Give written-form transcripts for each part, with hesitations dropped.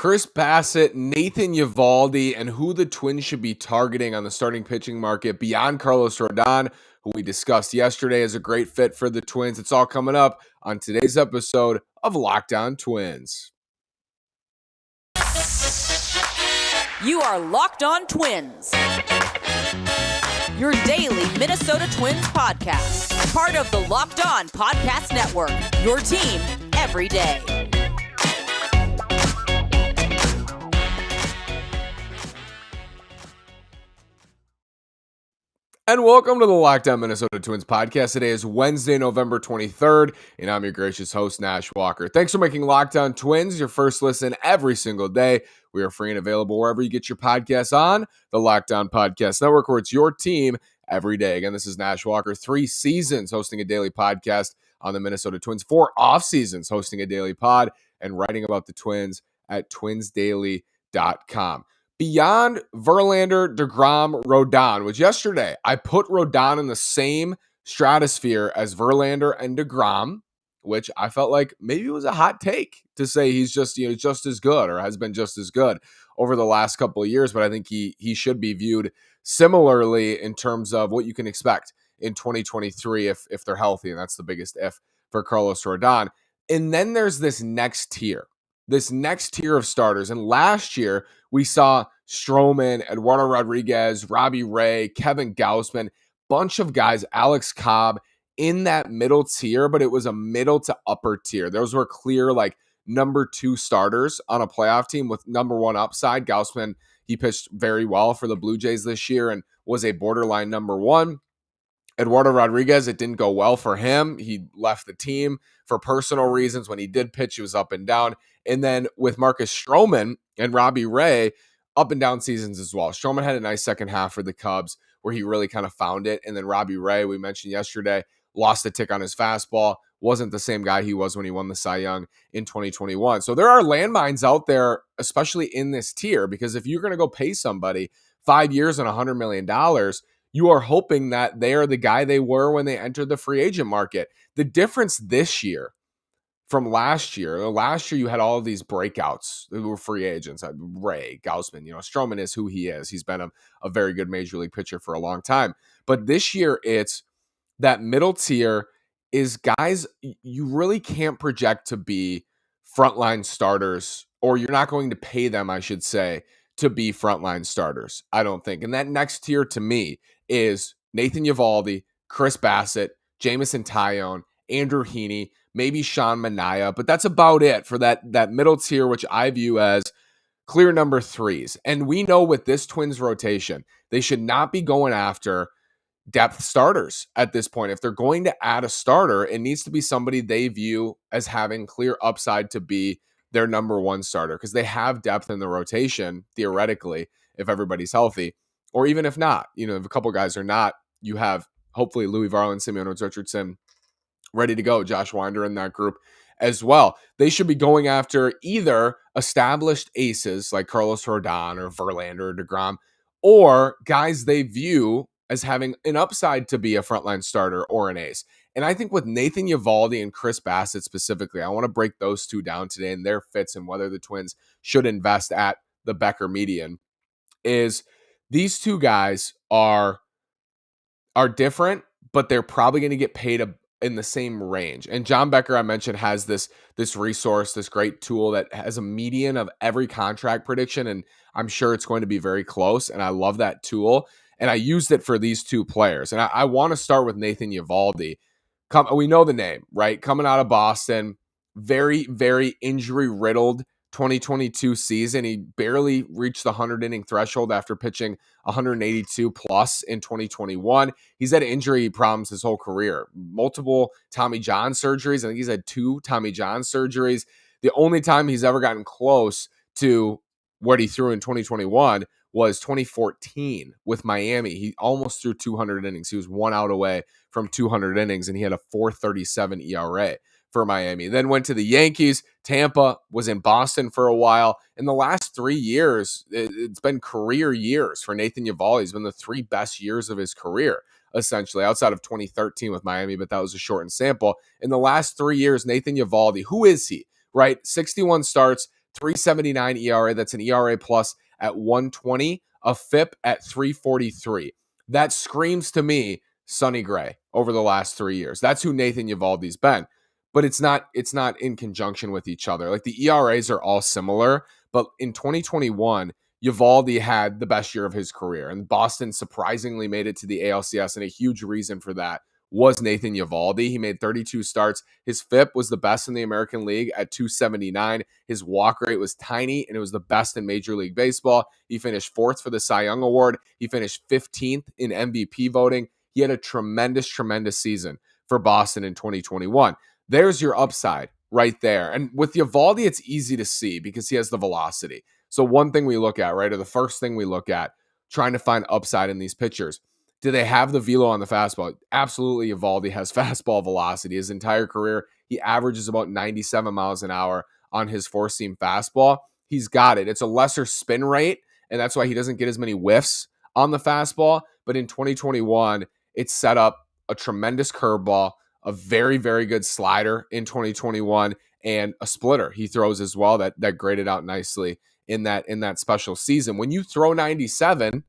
Chris Bassitt, Nathan Eovaldi, and who the Twins should be targeting on the starting pitching market beyond Carlos Rodon, who we discussed yesterday is a great fit for the Twins. It's all coming up on today's episode of Locked On Twins. You are Locked On Twins, your daily Minnesota Twins podcast, part of the Locked On Podcast Network, your team every day. And welcome to the Locked On Minnesota Twins podcast. Today is Wednesday, November 23rd, and I'm your gracious host, Nash Walker. Thanks for making Locked On Twins your first listen every single day. We are free and available wherever you get your podcasts on the Locked On Podcast Network, where it's your team every day. Again, this is Nash Walker, 3 seasons hosting a daily podcast on the Minnesota Twins, 4 off seasons hosting a daily pod and writing about the Twins at twinsdaily.com. Beyond Verlander, DeGrom, Rodon, which yesterday I put Rodon in the same stratosphere as Verlander and DeGrom, which I felt like maybe it was a hot take to say he's just as good or has been just as good over the last couple of years. But I think he should be viewed similarly in terms of what you can expect in 2023 if they're healthy, and that's the biggest if for Carlos Rodon. And then there's this next tier of starters. And last year, we saw Stroman, Eduardo Rodriguez, Robbie Ray, Kevin Gausman, bunch of guys, Alex Cobb, in that middle tier, but it was a middle to upper tier. Those were clear, like, number 2 starters on a playoff team with number 1 upside. Gausman, he pitched very well for the Blue Jays this year and was a borderline number 1. Eduardo Rodriguez, it didn't go well for him. He left the team for personal reasons. When he did pitch, he was up and down. And then with Marcus Stroman and Robbie Ray, up and down seasons as well. Stroman had a nice second half for the Cubs where he really kind of found it. And then Robbie Ray, we mentioned yesterday, lost a tick on his fastball. Wasn't the same guy he was when he won the Cy Young in 2021. So there are landmines out there, especially in this tier, because if you're going to go pay somebody 5 years and $100 million, you are hoping that they are the guy they were when they entered the free agent market. The difference this year from last year you had all of these breakouts who were free agents. Ray, Gausman, Stroman is who he is. He's been a very good major league pitcher for a long time. But this year, it's that middle tier is guys you really can't project to be frontline starters, or you're not going to pay them, I should say, to be frontline starters, I don't think. And that next tier to me is Nathan Eovaldi, Chris Bassitt, Jameson Taillon, Andrew Heaney, maybe Sean Manaea, but that's about it for that middle tier, which I view as clear number 3s. And we know with this Twins rotation, they should not be going after depth starters at this point. If they're going to add a starter, it needs to be somebody they view as having clear upside to be their number 1 starter, because they have depth in the rotation, theoretically, if everybody's healthy. Or even if not, if a couple guys are not, you have hopefully Louis Varland, Simeon Richardson ready to go. Josh Winder in that group as well. They should be going after either established aces like Carlos Rodon or Verlander or DeGrom, or guys they view as having an upside to be a frontline starter or an ace. And I think with Nathan Eovaldi and Chris Bassitt specifically, I want to break those two down today and their fits and whether the Twins should invest at the Becker median. Is these two guys are different, but they're probably going to get paid in the same range. And John Becker, I mentioned, has this resource, this great tool that has a median of every contract prediction, and I'm sure it's going to be very close, and I love that tool. And I used it for these two players. And I want to start with Nathan Eovaldi. We know the name, right? Coming out of Boston, very, very injury-riddled 2022 season. He barely reached the 100-inning threshold after pitching 182 plus in 2021. He's had injury problems his whole career. Multiple Tommy John surgeries. I think he's had 2 Tommy John surgeries. The only time he's ever gotten close to what he threw in 2021 was 2014 with Miami. He almost threw 200 innings. He was 1 out away from 200 innings, and he had a 4.37 ERA for Miami. Then went to the Yankees, Tampa, was in Boston for a while. In the last 3 years, it's been career years for Nathan Eovaldi. It's been the 3 best years of his career, essentially, outside of 2013 with Miami, but that was a shortened sample. In the last 3 years, Nathan Eovaldi, who is he, right? 61 starts, 3.79 ERA. That's an ERA plus at 1.20, a FIP at 3.43. That screams to me Sonny Gray over the last 3 years. That's who Nathan Eovaldi's been. But it's not in conjunction with each other. Like the ERAs are all similar, but in 2021, Eovaldi had the best year of his career, and Boston surprisingly made it to the ALCS, and a huge reason for that was Nathan Eovaldi. He made 32 starts. His FIP was the best in the American League at 279. His walk rate was tiny, and it was the best in Major League Baseball. He finished 4th for the Cy Young Award. He finished 15th in MVP voting. He had a tremendous season for Boston in 2021. There's your upside right there. And with Eovaldi, it's easy to see because he has the velocity. So one thing we look at, right, or the first thing we look at, trying to find upside in these pitchers. Do they have the velo on the fastball? Absolutely, Eovaldi has fastball velocity. His entire career, he averages about 97 miles an hour on his four-seam fastball. He's got it. It's a lesser spin rate, and that's why he doesn't get as many whiffs on the fastball. But in 2021, it set up a tremendous curveball, a very, very good slider in 2021, and a splitter he throws as well that graded out nicely in that special season. When you throw 97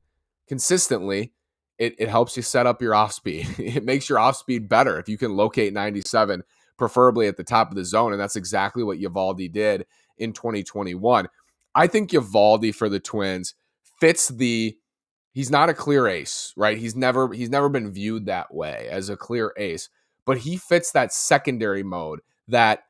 consistently, it helps you set up your off speed. It makes your off speed better if you can locate 97, preferably at the top of the zone. And that's exactly what Eovaldi did in 2021. I think Eovaldi for the Twins fits he's not a clear ace, right? He's never been viewed that way as a clear ace, but he fits that secondary mode that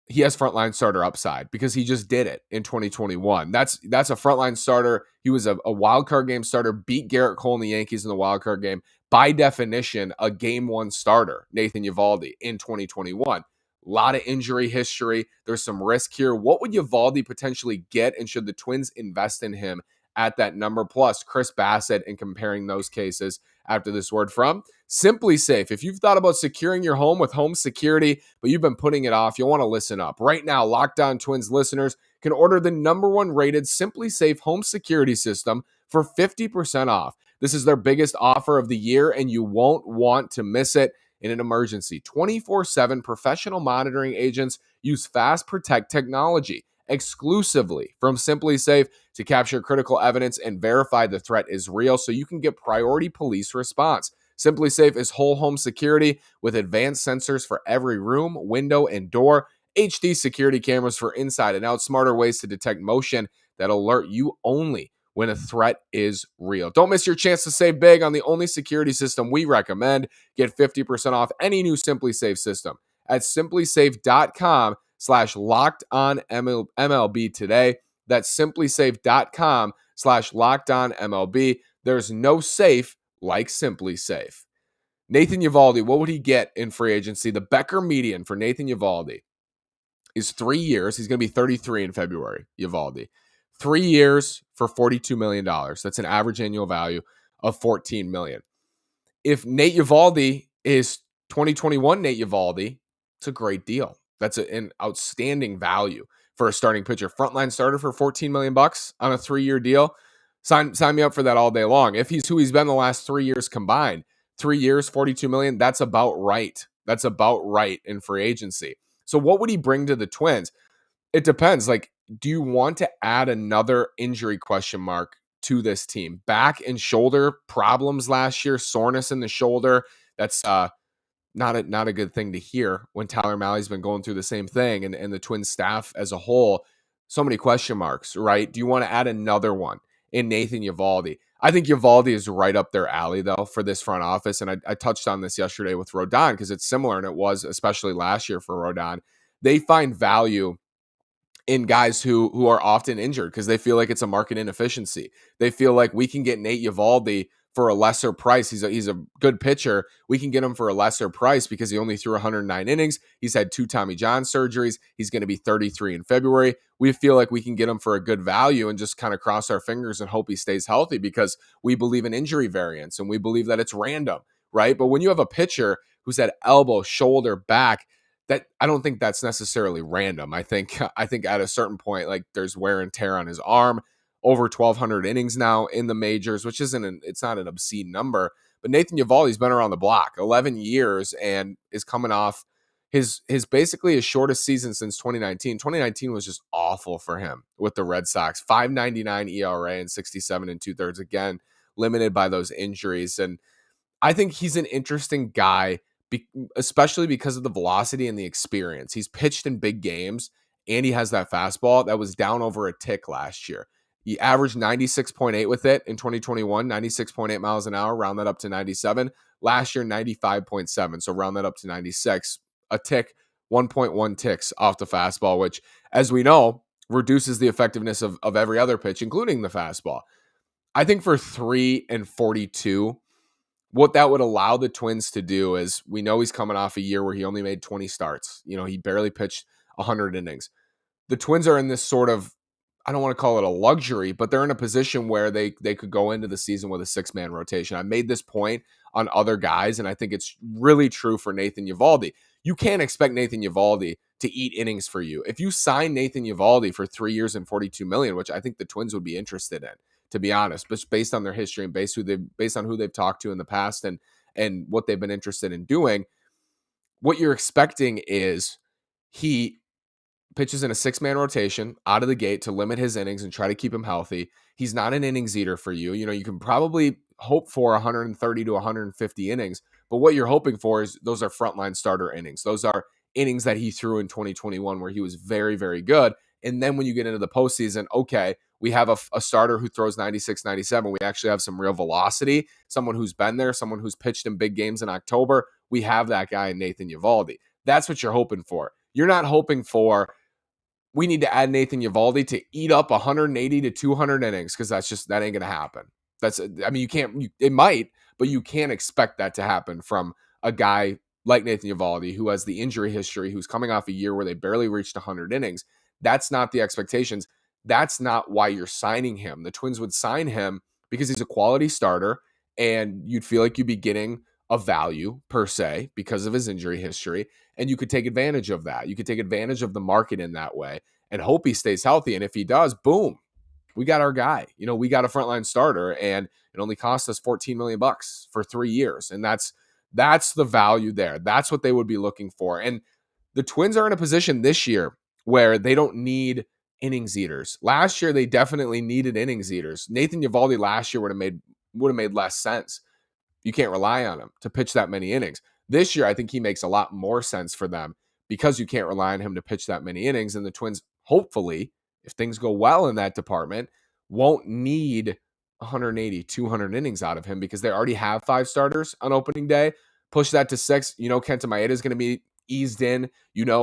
he has frontline starter upside because he just did it in 2021. That's a frontline starter. He was a wild card game starter, beat Garrett Cole and the Yankees in the wild card game. By definition, a game one starter, Nathan Eovaldi in 2021. A lot of injury history. There's some risk here. What would Eovaldi potentially get, and should the Twins invest in him at that number? Plus, Chris Bassitt, and comparing those cases after this word from Simply Safe. If you've thought about securing your home with home security, but you've been putting it off, you'll want to listen up. Right now, Locked On Twins listeners can order the #1 rated Simply Safe home security system for 50% off. This is their biggest offer of the year, and you won't want to miss it. In an emergency, 24/7 professional monitoring agents use Fast Protect technology exclusively from Simply Safe to capture critical evidence and verify the threat is real, so you can get priority police response. Simply Safe is whole home security with advanced sensors for every room, window, and door, HD security cameras for inside and out, smarter ways to detect motion that alert you only when a threat is real. Don't miss your chance to save big on the only security system we recommend. Get 50% off any new Simply Safe system at simplysafe.com/lockedonMLB today. That's simplysafe.com/lockedonMLB. There's no safe like Simply Safe. Nathan Eovaldi, what would he get in free agency? The Becker median for Nathan Eovaldi is 3 years. He's going to be 33 in February, Eovaldi. 3 years for $42 million. That's an average annual value of $14 million. If Nate Eovaldi is 2021 Nate Eovaldi, it's a great deal. That's an outstanding value for a starting pitcher. Frontline starter for $14 million on a 3-year deal. Sign me up for that all day long. If he's who he's been the last 3 years combined, 3 years, $42 million, that's about right. That's about right in free agency. So what would he bring to the Twins? It depends. Like, do you want to add another injury question mark to this team? Back and shoulder problems last year, soreness in the shoulder. That's not a good thing to hear when Tyler Mahle's been going through the same thing, and the Twins staff as a whole. So many question marks, right? Do you want to add another one in Nathan Eovaldi? I think Eovaldi is right up their alley, though, for this front office. And I touched on this yesterday with Rodon because it's similar, and it was especially last year for Rodon. They find value in guys who are often injured because they feel like it's a market inefficiency. They feel like we can get Nate Eovaldi for a lesser price. He's a good pitcher. We can get him for a lesser price because he only threw 109 innings. He's had 2 Tommy John surgeries. He's going to be 33 in February. We feel like we can get him for a good value and just kind of cross our fingers and hope he stays healthy because we believe in injury variance and we believe that it's random, right? But when you have a pitcher who's had elbow, shoulder, back, that I don't think that's necessarily random. I think at a certain point, like, there's wear and tear on his arm. Over 1,200 innings now in the majors, which it's not an obscene number. But Nathan Eovaldi's been around the block 11 years and is coming off his basically his shortest season since 2019. 2019 was just awful for him with the Red Sox. 5.99 ERA and 67 2/3. Again, limited by those injuries. And I think he's an interesting guy, especially because of the velocity and the experience. He's pitched in big games, and he has that fastball that was down over a tick last year. He averaged 96.8 with it in 2021, 96.8 miles an hour, round that up to 97. Last year, 95.7, so round that up to 96. A tick, 1.1 ticks off the fastball, which, as we know, reduces the effectiveness of every other pitch, including the fastball. I think for 3 and 42, what that would allow the Twins to do is, we know he's coming off a year where he only made 20 starts. He barely pitched 100 innings. The Twins are in this sort of, I don't want to call it a luxury, but they're in a position where they could go into the season with a 6-man rotation. I made this point on other guys, and I think it's really true for Nathan Eovaldi. You can't expect Nathan Eovaldi to eat innings for you. If you sign Nathan Eovaldi for 3 years and $42 million, which I think the Twins would be interested in, to be honest, but based on their history and based on who they've talked to in the past and what they've been interested in doing, what you're expecting is he pitches in a 6-man rotation out of the gate to limit his innings and try to keep him healthy. He's not an innings eater for you. You can probably hope for 130 to 150 innings, but what you're hoping for is those are frontline starter innings. Those are innings that he threw in 2021 where he was very, very good. And then when you get into the postseason, okay, we have a starter who throws 96, 97. We actually have some real velocity, someone who's been there, someone who's pitched in big games in October. We have that guy in Nathan Eovaldi. That's what you're hoping for. You're not hoping for, we need to add Nathan Eovaldi to eat up 180 to 200 innings, because that ain't going to happen. It might, but you can't expect that to happen from a guy like Nathan Eovaldi, who has the injury history, who's coming off a year where they barely reached 100 innings. That's not the expectations. That's not why you're signing him. The Twins would sign him because he's a quality starter, and you'd feel like you'd be getting a value per se because of his injury history. And you could take advantage of that. You could take advantage of the market in that way and hope he stays healthy. And if he does, boom, we got our guy. We got a frontline starter, and it only cost us $14 million for 3 years. And that's the value there. That's what they would be looking for. And the Twins are in a position this year where they don't need innings eaters. Last year, they definitely needed innings eaters. Nathan Eovaldi last year would have made less sense. You can't rely on him to pitch that many innings. This year, I think he makes a lot more sense for them because you can't rely on him to pitch that many innings. And the Twins, hopefully, if things go well in that department, won't need 180, 200 innings out of him because they already have 5 starters on opening day. Push that to 6. Kenta Maeda is going to be eased in.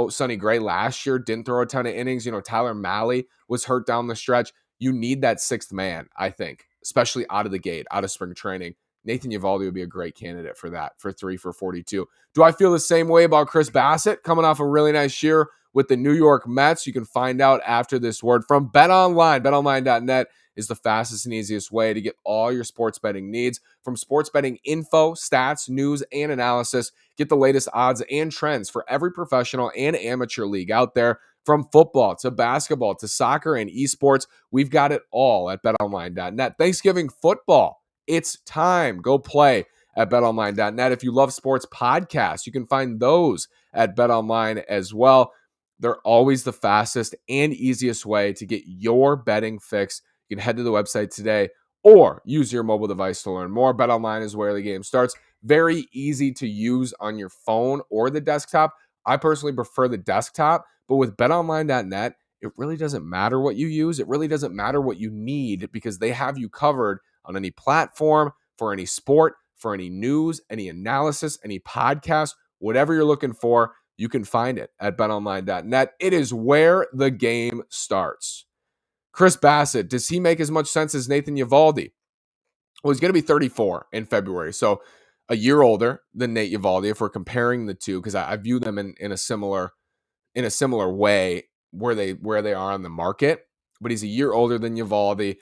Sonny Gray last year didn't throw a ton of innings. Tyler Mahle was hurt down the stretch. You need that 6th man, I think, especially out of the gate, out of spring training. Nathan Eovaldi would be a great candidate for that, for 3 for 42. Do I feel the same way about Chris Bassitt coming off a really nice year with the New York Mets? You can find out after this word from BetOnline. BetOnline.net is the fastest and easiest way to get all your sports betting needs. From sports betting info, stats, news, and analysis, get the latest odds and trends for every professional and amateur league out there. From football to basketball to soccer and esports, we've got it all at BetOnline.net. Thanksgiving football, it's time. Go play at betonline.net. If you love sports podcasts, you can find those at BetOnline as well. They're always the fastest and easiest way to get your betting fix. You can head to the website today or use your mobile device to learn more. BetOnline is where the game starts. Very easy to use on your phone or the desktop. I personally prefer the desktop, but with betonline.net, it really doesn't matter what you use. It really doesn't matter what you need because they have you covered on any platform, for any sport, for any news, any analysis, any podcast, whatever you're looking for, you can find it at betonline.net. It is where the game starts. Chris Bassitt, does he make as much sense as Nathan Eovaldi? Well, he's going to be 34 in February, so a year older than Nate Eovaldi if we're comparing the two, because I view them in a similar way where they are on the market. But he's a year older than Eovaldi.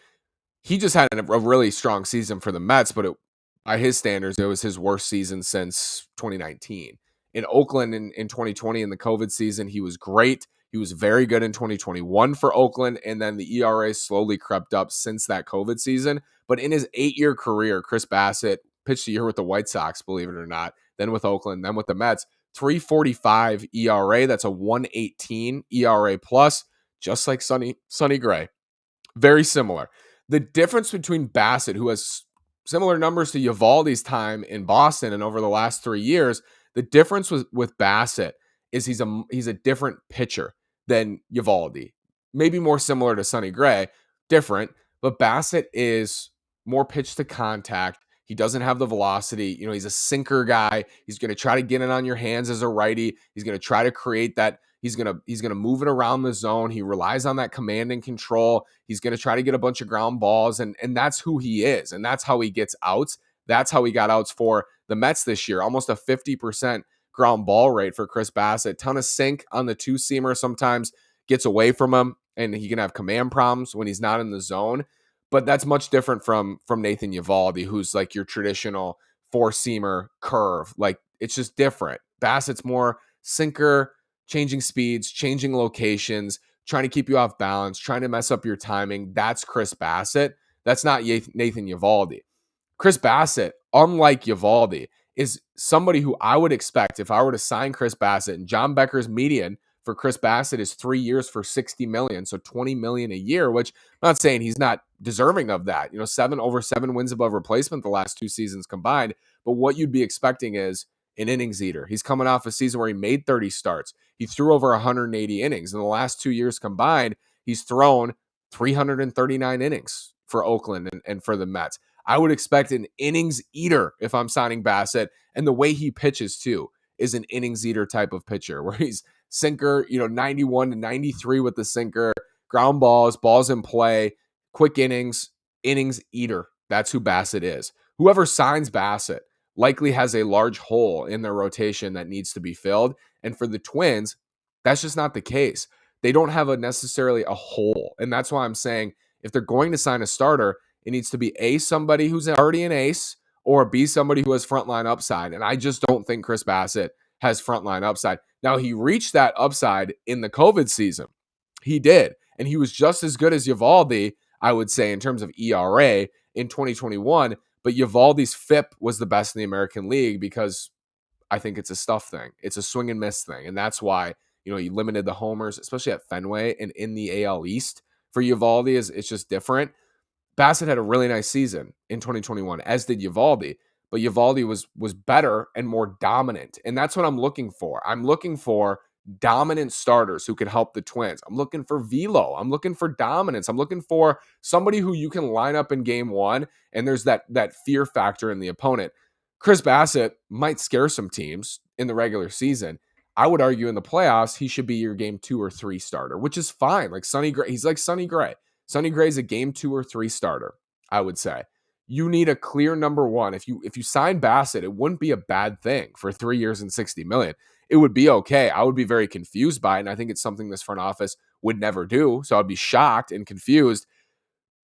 He just had a really strong season for the Mets, but by his standards, it was his worst season since 2019. In Oakland in 2020 in the COVID season, he was great. He was very good in 2021 for Oakland, and then the ERA slowly crept up since that COVID season. But in his 8-year career, Chris Bassitt pitched a year with the White Sox, believe it or not, then with Oakland, then with the Mets. 3.45 ERA. That's a 1.18 ERA plus, just like Sonny Gray. Very similar. The difference between Bassitt, who has similar numbers to Eovaldi's time in Boston and over the last 3 years, the difference with Bassitt is he's a different pitcher than Eovaldi. Maybe more similar to Sonny Gray, different, but Bassitt is more pitch to contact. He doesn't have the velocity. He's a sinker guy. He's going to try to get it on your hands as a righty. He's going to try to create that. He's going to move it around the zone. He relies on that command and control. He's going to try to get a bunch of ground balls, and that's who he is, and that's how he gets outs. That's how he got outs for the Mets this year. Almost a 50% ground ball rate for Chris Bassitt. Ton of sink on the two-seamer sometimes gets away from him, and he can have command problems when he's not in the zone. But that's much different from Nathan Eovaldi, who's like your traditional four-seamer curve. Like, it's just different. Bassitt's more sinker, changing speeds, changing locations, trying to keep you off balance, trying to mess up your timing. That's Chris Bassitt. That's not Nathan Eovaldi. Chris Bassitt, unlike Eovaldi, is somebody who I would expect if I were to sign Chris Bassitt, and John Becker's median for Chris Bassitt is 3 years for $60 million, so $20 million a year, which I'm not saying he's not deserving of that. Over 7 wins above replacement the last 2 seasons combined, but what you'd be expecting is an innings eater. He's coming off a season where he made 30 starts. He threw over 180 innings. In the last 2 years combined, he's thrown 339 innings for Oakland and for the Mets. I would expect an innings eater if I'm signing Bassitt, and the way he pitches too is an innings eater type of pitcher where he's sinker, 91 to 93 with the sinker, ground balls in play, quick innings eater. That's who Bassitt is. Whoever signs Bassitt likely has a large hole in their rotation that needs to be filled. And for the Twins, that's just not the case. They don't have necessarily a hole. And that's why I'm saying if they're going to sign a starter, it needs to be A, somebody who's already an ace, or B, somebody who has frontline upside. And I just don't think Chris Bassitt has frontline upside. Now, he reached that upside in the COVID season. He did. And he was just as good as Eovaldi, I would say, in terms of ERA in 2021. But Eovaldi's FIP was the best in the American League because I think it's a stuff thing. It's a swing and miss thing. And that's why, he limited the homers, especially at Fenway and in the AL East for Eovaldi. It's just different. Bassitt had a really nice season in 2021, as did Eovaldi. But Eovaldi was better and more dominant. And that's what I'm looking for. I'm looking for dominant starters who can help the Twins. I'm looking for velo. I'm looking for dominance. I'm looking for somebody who you can line up in game one, and there's that fear factor in the opponent. Chris Bassitt might scare some teams in the regular season. I would argue in the playoffs, he should be your game 2 or 3 starter, which is fine. Like Sonny Gray, he's like Sonny Gray. Sonny Gray's a game 2 or 3 starter, I would say. You need a clear number one. If you sign Bassitt, it wouldn't be a bad thing for 3 years and $60 million. It would be okay. I would be very confused by it, and I think it's something this front office would never do. So I'd be shocked and confused,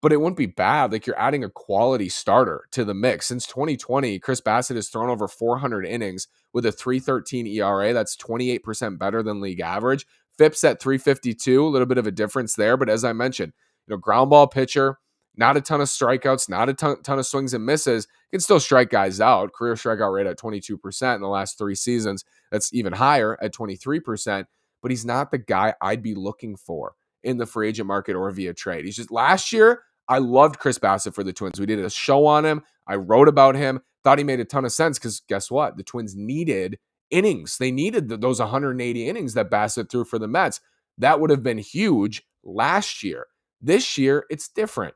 but it wouldn't be bad. Like, you're adding a quality starter to the mix. Since 2020, Chris Bassitt has thrown over 400 innings with a 3.13 ERA. That's 28% better than league average. FIP's at 3.52, a little bit of a difference there. But as I mentioned, ground ball pitcher, not a ton of strikeouts, not a ton of swings and misses. Can still strike guys out. Career strikeout rate at 22% in the last 3 seasons. That's even higher at 23%. But he's not the guy I'd be looking for in the free agent market or via trade. He's just, last year, I loved Chris Bassitt for the Twins. We did a show on him. I wrote about him. Thought he made a ton of sense because guess what? The Twins needed innings. They needed those 180 innings that Bassitt threw for the Mets. That would have been huge last year. This year, it's different.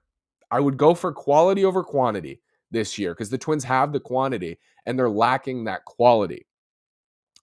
I would go for quality over quantity this year because the Twins have the quantity and they're lacking that quality.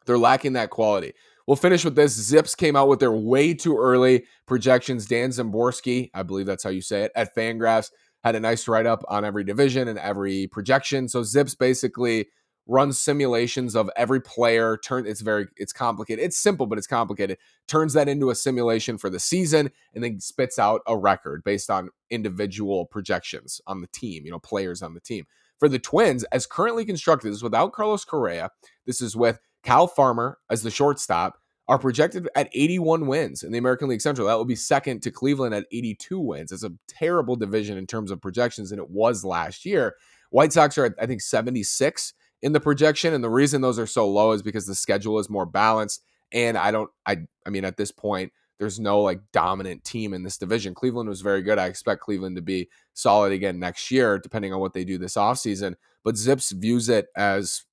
We'll finish with this. Zips came out with their way too early projections. Dan Szymborski, I believe that's how you say it, at Fangraphs, had a nice write-up on every division and every projection. So Zips basically runs simulations of every player. It's complicated. It's simple, but it's complicated. Turns that into a simulation for the season and then spits out a record based on individual projections on the team, players on the team. For the Twins, as currently constructed, this is without Carlos Correa. This is with Cal Farmer as the shortstop, are projected at 81 wins in the American League Central. That will be second to Cleveland at 82 wins. It's a terrible division in terms of projections, and it was last year. White Sox are at, I think, 76 in the projection. And the reason those are so low is because the schedule is more balanced. And I mean, at this point, there's no like dominant team in this division. Cleveland was very good. I expect Cleveland to be solid again next year, depending on what they do this offseason. But Zips views it as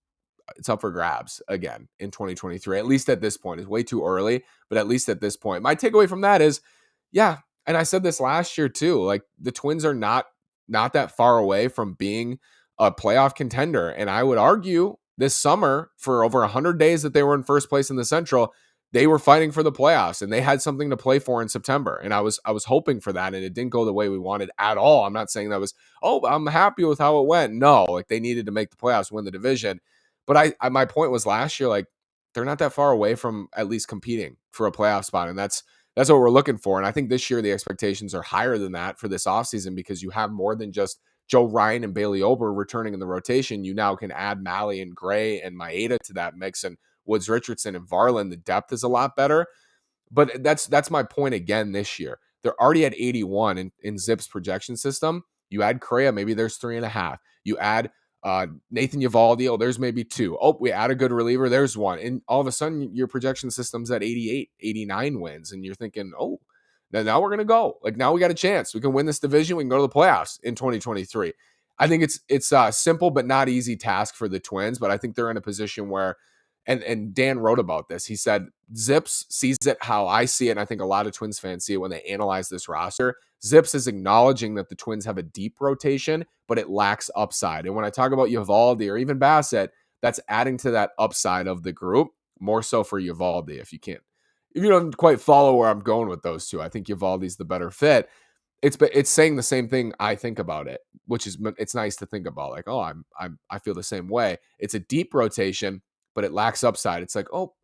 it's up for grabs again in 2023, at least at this point. It's way too early, but at least at this point. My takeaway from that is, yeah, and I said this last year too, like the Twins are not that far away from being a playoff contender. And I would argue this summer, for over 100 days that they were in first place in the Central, they were fighting for the playoffs and they had something to play for in September. And I was hoping for that, and it didn't go the way we wanted at all. I'm not saying that was, oh, I'm happy with how it went. No, like they needed to make the playoffs, win the division. But I my point was last year, like they're not that far away from at least competing for a playoff spot. And that's what we're looking for. And I think this year the expectations are higher than that for this offseason, because you have more than just Joe Ryan and Bailey Ober returning in the rotation. You now can add Mahle and Gray and Maeda to that mix, and Woods Richardson and Varland. The depth is a lot better. But that's my point again this year. They're already at 81 in Zip's projection system. You add Correa, maybe there's 3.5. You add Nathan Eovaldi, oh, there's maybe 2. Oh, we add a good reliever, there's 1. And all of a sudden, your projection system's at 88, 89 wins. And you're thinking, oh, now we're going to go. Like, now we got a chance. We can win this division. We can go to the playoffs in 2023. I think it's a simple but not easy task for the Twins, but I think they're in a position where, and Dan wrote about this. He said, Zips sees it how I see it, and I think a lot of Twins fans see it when they analyze this roster. Zips is acknowledging that the Twins have a deep rotation, but it lacks upside. And when I talk about Eovaldi or even Bassitt, that's adding to that upside of the group, more so for Eovaldi. If you don't quite follow where I'm going with those two, I think Eovaldi's the better fit. It's saying the same thing I think about it, which is, it's nice to think about, like, oh, I feel the same way. It's a deep rotation, but it lacks upside. It's like, oh,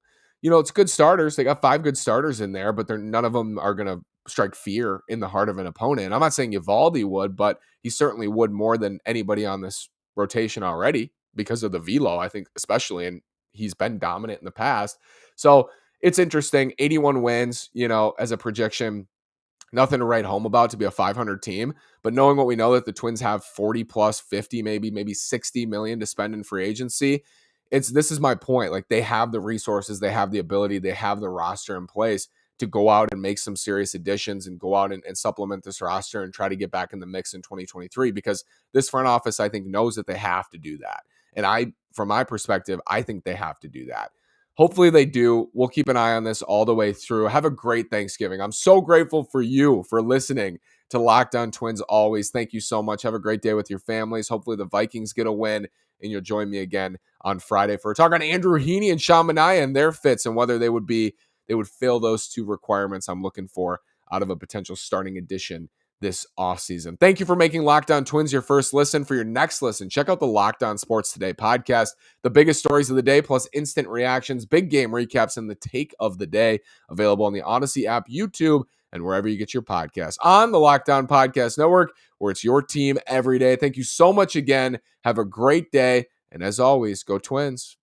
it's good starters. They got 5 good starters in there, but none of them are going to strike fear in the heart of an opponent. I'm not saying Eovaldi would, but he certainly would more than anybody on this rotation already because of the velo, I think, especially, and he's been dominant in the past. So it's interesting. 81 wins, as a projection, nothing to write home about to be a 500 team, but knowing what we know, that the Twins have 40 plus 50, maybe 60 million to spend in free agency. This is my point. Like, they have the resources, they have the ability, they have the roster in place to go out and make some serious additions and go out and supplement this roster and try to get back in the mix in 2023, because this front office, I think, knows that they have to do that. And from my perspective, I think they have to do that. Hopefully they do. We'll keep an eye on this all the way through. Have a great Thanksgiving. I'm so grateful for you for listening to Locked On Twins always. Thank you so much. Have a great day with your families. Hopefully the Vikings get a win, and you'll join me again on Friday for a talk on Andrew Heaney and Sean Manaea and their fits, and whether they would fill those 2 requirements I'm looking for out of a potential starting addition this offseason. Thank you for making Locked On Twins your first listen. For your next listen, check out the Locked On Sports Today podcast. The biggest stories of the day, plus instant reactions, big game recaps, and the take of the day. Available on the Odyssey app, YouTube, and wherever you get your podcasts. On the Locked On Podcast Network, where it's your team every day. Thank you so much again. Have a great day. And as always, go Twins.